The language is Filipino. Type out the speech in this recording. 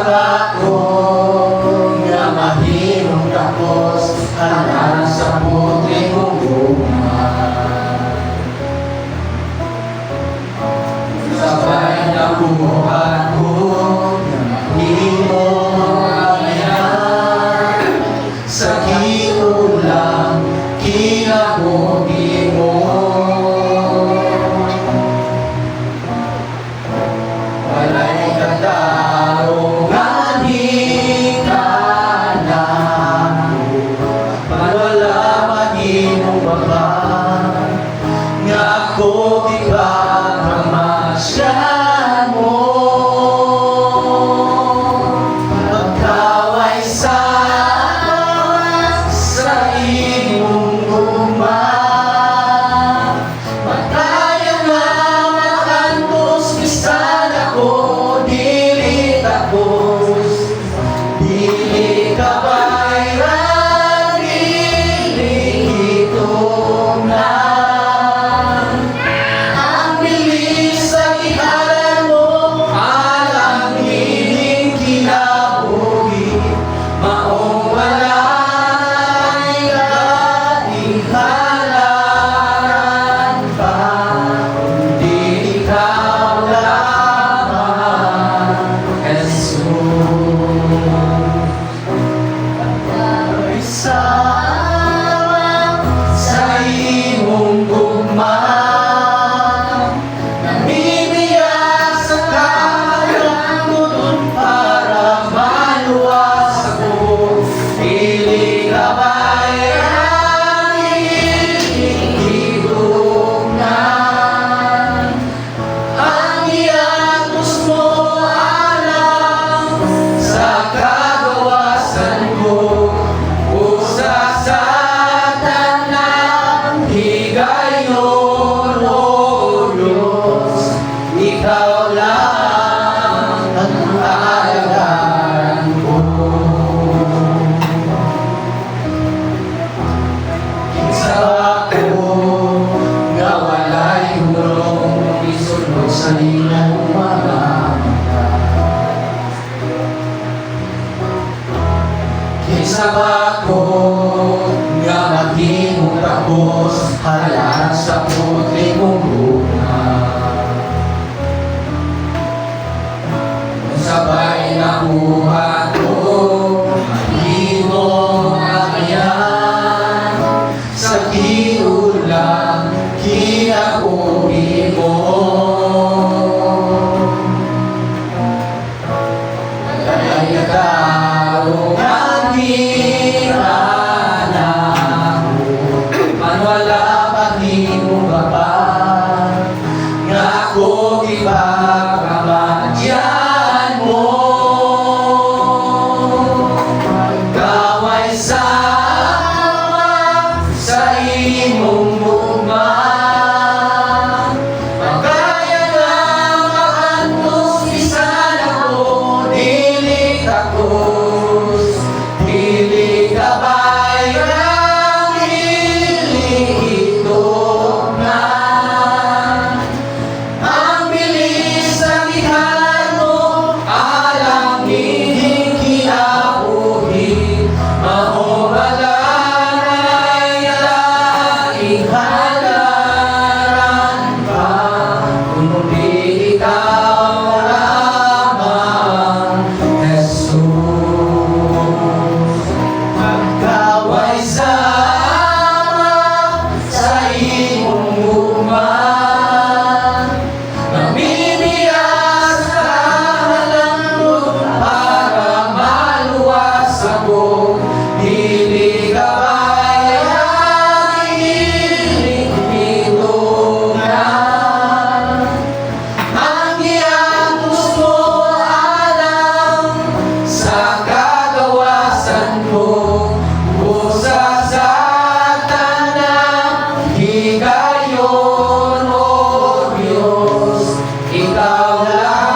bako nga mahimong tapos hanggang sa puting mong bunga. Sabay na buhat ko nga mahimong amayan sa kiulang kinabuhi mo. Walay katao nga di ka na wala mahimong baba nga ako di ba kamasyan mo. Pagkaway sa imong guma mataya nga makantos bisan ako dili tapos dili ka bayran dili hitong na ang bilis sa iharan mo alang hiling kinabuhi maong walay katiharan pa kundi ikaw lamang Jesus. Pagkaway sa imong gugma namimiyak sa kayang tutun para maluwas ako dili ka bayran hitong na ang iatos mo alam sa kagawasan ko usa sa tanang higayon o Diyos ikaw lang ang alagaan ko. Kinsa ako nga walay hulong isulod sa imong mga mata. Kinsa ako nga mahimong tapos halang sa puting mong bunga. Sabay na buhat ko mahimong amayan sa kiulang kinabuhi mo. Walay katao nga di ka na man wala mahimong baba nga ako iba kamadyan mo. Pagkaway sa imong gugma magkaya nga makantos bisan ako dili tapos dili ka bayran dili hitong na ang bilis sa gihan mo alang hiling kinabuhi maong walay halaran pa kundi ikaw lamang Jesus. Pagkaway sa imong gugma namimiyak sa halangdon para maluwas ako dili ka bayran dili hitong na ang iatos mo alam sa kagawasan ko usa sa tanang higayon o Diyos ikaw lang